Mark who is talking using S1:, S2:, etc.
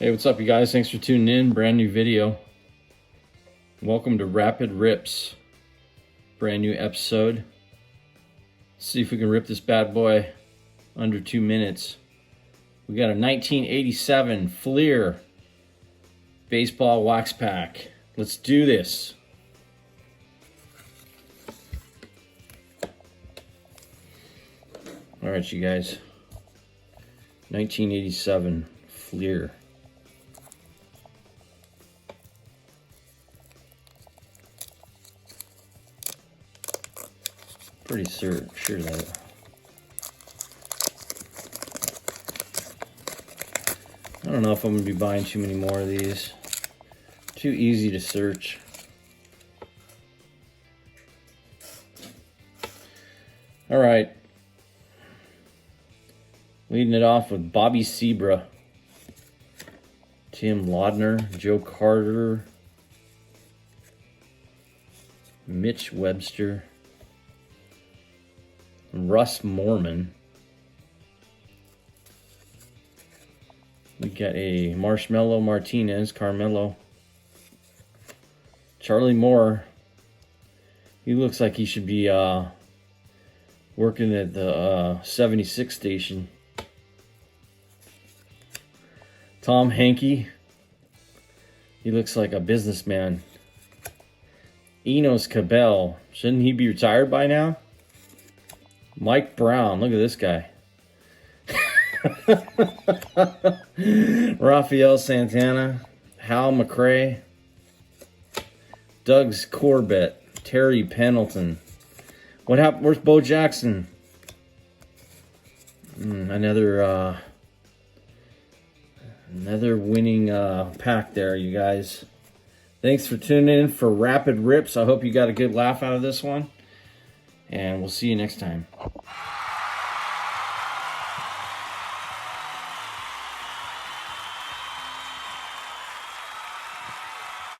S1: Hey, what's up, you guys? Thanks for tuning in. Brand new video. Welcome to Rapid Rips. Brand new episode. Let's see if we can rip this bad boy under 2 minutes. We got a 1987 Fleer baseball wax pack. Let's do this. All right, you guys. 1987 Fleer. Pretty sure that. I don't know if I'm gonna be buying too many more of these. Too easy to search. All right. Leading it off with Bobby Sebra, Tim Laudner, Joe Carter, Mitch Webster, Russ Morman. We got a Marshmello Martinez, Carmelo. Charlie Moore. He looks like he should be working at the 76 station. Tom Hankey. He looks like a businessman. Enos Cabell. Shouldn't he be retired by now? Mike Brown, look at this guy. Rafael Santana, Hal McRae, Doug's Corbett, Terry Pendleton. What happened? Where's Bo Jackson? Another winning pack there, you guys. Thanks for tuning in for Rapid Rips. I hope you got a good laugh out of this one. And we'll see you next time.